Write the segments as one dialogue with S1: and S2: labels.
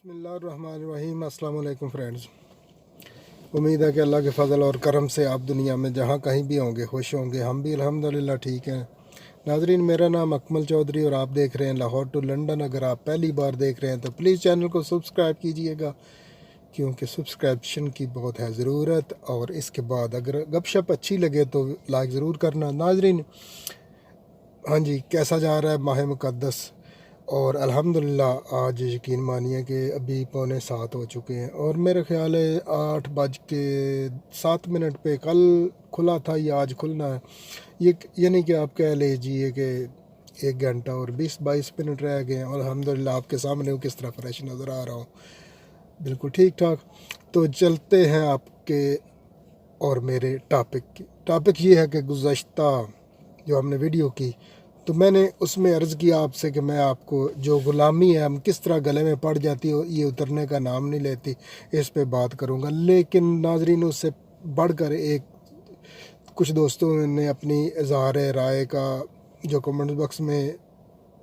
S1: बिस्मिल्लाहिर्रहमानिर्रहीम। अस्सलाम वालेकुम फ्रेंड्स। उम्मीद है कि अल्लाह के फ़ज़ल और करम से आप दुनिया में जहाँ कहीं भी होंगे खुश होंगे। हम भी अल्हम्दुलिल्लाह ठीक हैं। नाजरीन, मेरा नाम अकमल चौधरी और आप देख रहे हैं लाहौर टू लंदन। अगर आप पहली बार देख रहे हैं तो प्लीज़ चैनल को सब्सक्राइब कीजिएगा, क्योंकि सब्सक्रिप्शन की बहुत है ज़रूरत। और इसके बाद अगर गपशप अच्छी लगे तो लाइक ज़रूर करना। नाजरीन, हाँ जी, कैसा जा रहा है माह मुक़द्दस? और अल्हम्दुलिल्लाह आज यकीन मानिए कि अभी 6:45 हो चुके हैं और मेरा ख़्याल है 8:07 पे कल खुला था या आज खुलना है। ये यानी कि आप कह लीजिए कि 1 घंटा और 20-22 मिनट रह गए हैं और अल्हम्दुलिल्लाह आपके सामने हूँ किस तरह फ्रेश नज़र आ रहा हूँ, बिल्कुल ठीक ठाक। तो चलते हैं आपके और मेरे टॉपिक ये है कि गुज़श्ता जो हमने वीडियो की तो मैंने उसमें अर्ज़ किया आपसे कि मैं आपको जो ग़ुलामी है हम किस तरह गले में पड़ जाती है ये उतरने का नाम नहीं लेती, इस पे बात करूँगा। लेकिन नाजरीन, उससे बढ़कर एक कुछ दोस्तों ने अपनी इज़हार राय का जो कमेंट बॉक्स में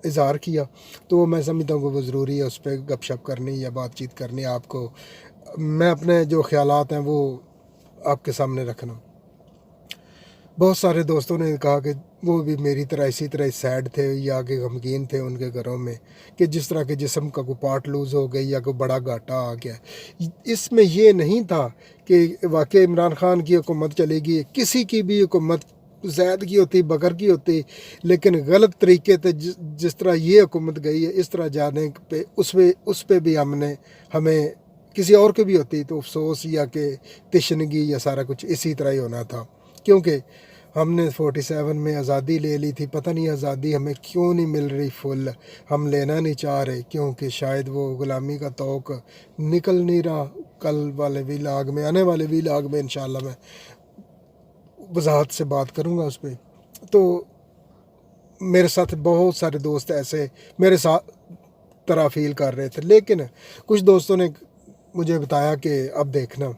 S1: इज़हार किया, तो मैं समझता हूँ कि वो ज़रूरी है उस पर गपशप करनी या बातचीत करनी। आपको मैं अपने जो ख़यालात हैं वो आपके सामने रखना। बहुत सारे दोस्तों ने कहा कि वो भी मेरी तरह इसी तरह सैड थे या कि गमगीन थे उनके घरों में कि जिस तरह के जिस्म का कोई पार्ट लूज़ हो गई या कोई बड़ा घाटा आ गया। इसमें ये नहीं था कि वाकई इमरान खान की हुकूमत चलेगी, किसी की भी हुकूमत ज़ैद की होती बकर की होती, लेकिन गलत तरीके से जिस तरह ये हुकूमत गई है इस तरह जाने पे उस पे भी हमें किसी और की भी होती तो अफसोस या कि तिशनगी या सारा कुछ इसी तरह ही होना था। क्योंकि हमने 47 में आज़ादी ले ली थी, पता नहीं आज़ादी हमें क्यों नहीं मिल रही फुल, हम लेना नहीं चाह रहे क्योंकि शायद वो ग़ुलामी का तौक निकल नहीं रहा। कल वाले व्लॉग में आने वाले व्लॉग में इंशाल्लाह मैं वजाहत से बात करूँगा उस पर। तो मेरे साथ बहुत सारे दोस्त ऐसे मेरे साथ तरह फील कर रहे थे, लेकिन कुछ दोस्तों ने मुझे बताया कि अब देखना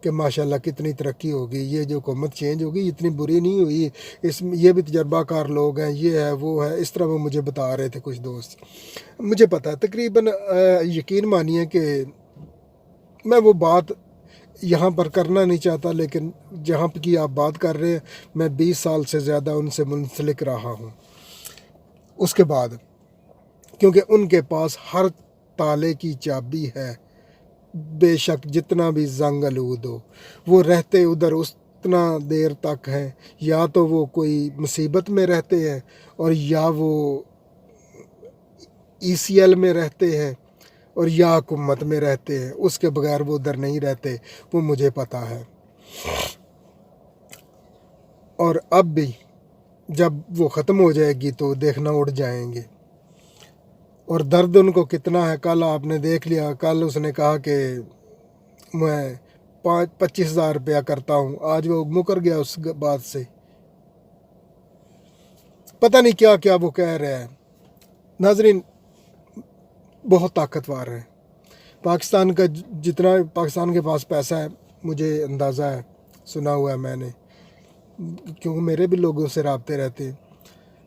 S1: कि माशाल्लाह कितनी तरक्की होगी, ये जो हुकूमत चेंज होगी इतनी बुरी नहीं हुई, ये भी तजर्बाकार लोग हैं, ये है वो है, इस तरह वो मुझे बता रहे थे कुछ दोस्त। मुझे पता है तकरीबन यकीन मानिए कि मैं वो बात यहाँ पर करना नहीं चाहता, लेकिन जहाँ की आप बात कर रहे हैं मैं 20 साल से ज़्यादा उनसे मुंसलिक रहा हूँ। उसके बाद क्योंकि उनके पास हर ताले की चाबी है, बेशक जितना भी जंग आलूद हो वो रहते उधर उतना देर तक हैं, या तो वो कोई मुसीबत में रहते हैं और या वो ECL में रहते हैं और या हुकूमत में रहते हैं, उसके बगैर वो उधर नहीं रहते, वो मुझे पता है। और अब भी जब वो ख़त्म हो जाएगी तो देखना उड़ जाएंगे। और दर्द उनको कितना है कल आपने देख लिया। कल उसने कहा कि मैं 25,000 रुपया करता हूँ, आज वो मुकर गया उस बात से। पता नहीं क्या क्या वो कह रहे हैं। नाजरीन, बहुत ताकतवर है पाकिस्तान का, जितना पाकिस्तान के पास पैसा है मुझे अंदाज़ा है, सुना हुआ है मैंने, क्योंकि मेरे भी लोगों से रबते रहते हैं।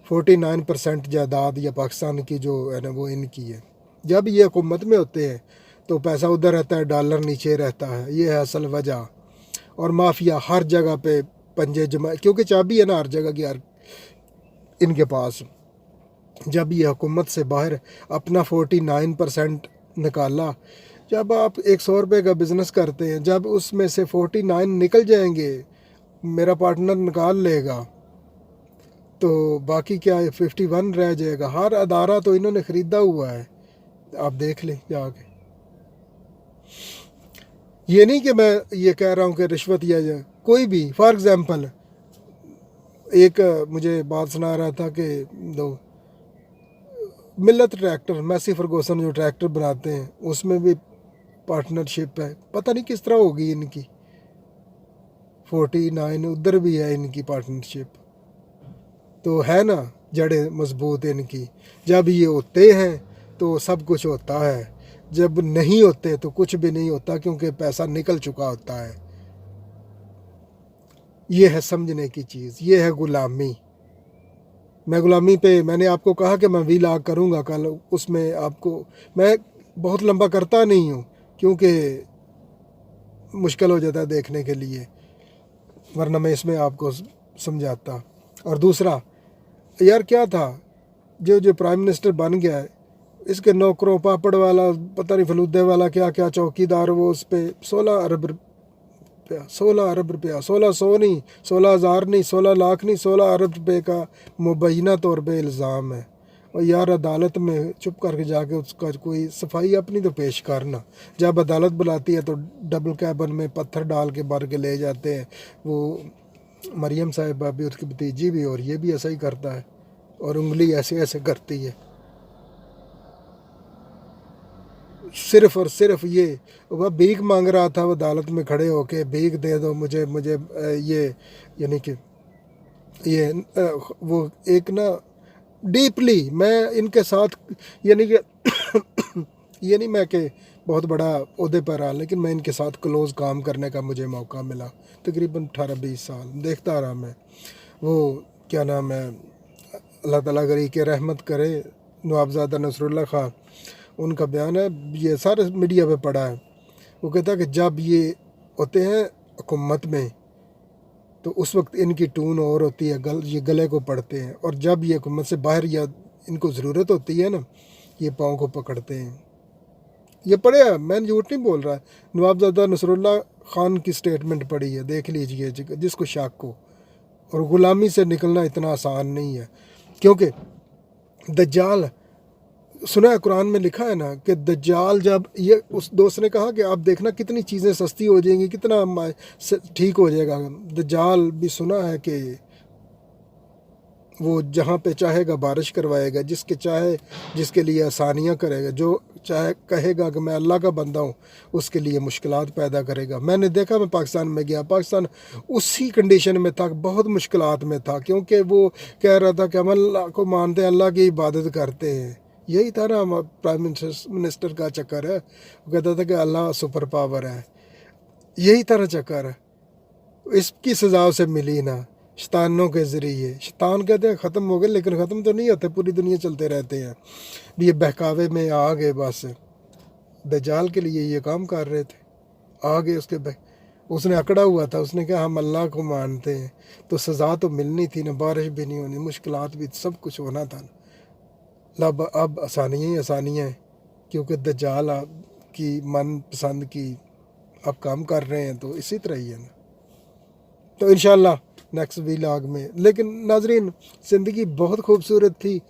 S1: 49% जायदाद या पाकिस्तान की जो है ना वो इनकी है। जब ये हुकूमत में होते हैं तो पैसा उधर रहता है, डॉलर नीचे रहता है, ये है असल वजह। और माफिया हर जगह पे पंजे जमा, क्योंकि चाबी है ना हर जगह की हर इनके पास। जब ये हुकूमत से बाहर अपना 49% निकाला, जब आप 100 रुपये का बिज़नेस करते हैं, जब उसमें से 49 निकल जाएंगे, मेरा पार्टनर निकाल लेगा तो बाकी क्या है, 51 रह जाएगा। हर अदारा तो इन्होंने ख़रीदा हुआ है, आप देख लें जाके। ये नहीं कि मैं ये कह रहा हूँ कि रिश्वत या कोई भी, फॉर एग्ज़ाम्पल एक मुझे बात सुना रहा था कि दो मिल्लत ट्रैक्टर, मैसी फर्गूसन जो ट्रैक्टर बनाते हैं उसमें भी पार्टनरशिप है, पता नहीं किस तरह होगी इनकी। 49 उधर भी है इनकी पार्टनरशिप, तो है ना जड़ें मजबूत इनकी। जब ये होते हैं तो सब कुछ होता है, जब नहीं होते तो कुछ भी नहीं होता, क्योंकि पैसा निकल चुका होता है। ये है समझने की चीज़, ये है ग़ुलामी। मैं ग़ुलामी पे मैंने आपको कहा कि मैं व्लॉग करूँगा कल, उसमें आपको मैं बहुत लंबा करता नहीं हूँ क्योंकि मुश्किल हो जाता है देखने के लिए, वरना मैं इसमें आपको समझाता। और दूसरा यार क्या था, जो प्राइम मिनिस्टर बन गया है, इसके नौकरों पापड़ वाला पता नहीं फलूदे वाला क्या क्या चौकीदार, वो उस पर 16 अरब रुपया 1600 नहीं, 16,000 नहीं, 16 लाख नहीं, 16 अरब रुपये का मुबैना तौर पे इल्ज़ाम है। और यार अदालत में चुप करके जाके उसका कोई सफाई अपनी तो पेश करना। जब अदालत बुलाती है तो डबल कैबन में पत्थर डाल के भर के ले जाते हैं। वो मरियम साहिबा भी, उसकी भतीजी भी, और ये भी ऐसा ही करता है, और उंगली ऐसे ऐसे करती है। सिर्फ और सिर्फ ये वह भीख मांग रहा था, वो अदालत में खड़े होके भीख दे दो मुझे ये, यानी कि ये वो एक ना डीपली मैं इनके साथ, यानी कि ये नहीं मैं कि बहुत बड़ा ओहदे पर रहा, लेकिन मैं इनके साथ क्लोज़ काम करने का मुझे मौका मिला। तकरीबन 18-20 साल देखता रहा मैं। वो क्या नाम है, अल्लाह ताला गरी के रहमत करे, नवाबज़ादा नसरुल्लाह खां, उनका बयान है, ये सारे मीडिया पे पड़ा है। वो कहता है कि जब ये होते हैं हुकूमत में तो उस वक्त इनकी टून और होती है, ये गले को पढ़ते हैं, और जब ये हुकूमत से बाहर या इनको ज़रूरत होती है ना, ये पाँव को पकड़ते हैं। ये पढ़े है, मैं झूठ नहीं बोल रहा। नवाबज़ादा नसरुल्लाह खान की स्टेटमेंट पढ़ी है, देख लीजिए जिसको शक हो। और ग़ुलामी से निकलना इतना आसान नहीं है, क्योंकि दज्जाल, सुना है कुरान में लिखा है ना कि दज्जाल, जब ये उस दोस्त ने कहा कि आप देखना कितनी चीज़ें सस्ती हो जाएंगी, कितना ठीक हो जाएगा। दज्जाल भी सुना है कि वो जहाँ पे चाहेगा बारिश करवाएगा, जिसके लिए आसानियाँ करेगा, जो चाहे कहेगा कि मैं अल्लाह का बंदा हूँ उसके लिए मुश्किलात पैदा करेगा। मैंने देखा, मैं पाकिस्तान में गया, पाकिस्तान उसी कंडीशन में था, बहुत मुश्किलात में था, क्योंकि वो कह रहा था कि हम अल्लाह को मानते हैं, अल्लाह की इबादत करते हैं। यही था ना प्राइम मिनिस्टर का चक्कर है। वो कहता था कि अल्लाह सुपर पावर है, यही तरह चक्कर है। इसकी सज़ा उसे मिली ना, शैतानों के ज़रिए। शैतान कहते हैं ख़त्म हो गए, लेकिन ख़त्म तो नहीं होते, पूरी दुनिया चलते रहते हैं। ये बहकावे में आ गए, बस दज्जाल के लिए ये काम कर रहे थे, आ गए उसने अकड़ा हुआ था, उसने कहा हम अल्लाह को मानते हैं, तो सज़ा तो मिलनी थी ना, बारिश भी नहीं होनी, मुश्किलात भी, सब कुछ होना था ना। अब आसानियाँ ही आसानियाँ हैं, क्योंकि दज्जाल की मन पसंद की आप काम कर रहे हैं, तो इसी तरह ही है ना। तो इंशाल्लाह नेक्स्ट व्लॉग में। लेकिन नाजरीन, ज़िंदगी बहुत खूबसूरत थी,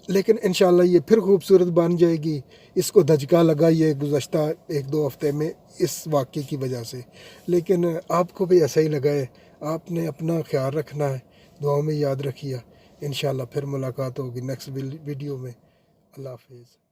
S1: लेकिन इंशाल्लाह ये फिर खूबसूरत बन जाएगी। इसको धचका लगा ये गुज़श्ता 1-2 हफ़्ते में इस वाक़े की वजह से, लेकिन आपको भी ऐसा ही लगा है। आपने अपना ख्याल रखना है, दुआओं में याद रखिए। इंशाल्लाह फिर मुलाकात होगी नेक्स्ट वीडियो में। अल्लाह हाफ़िज़।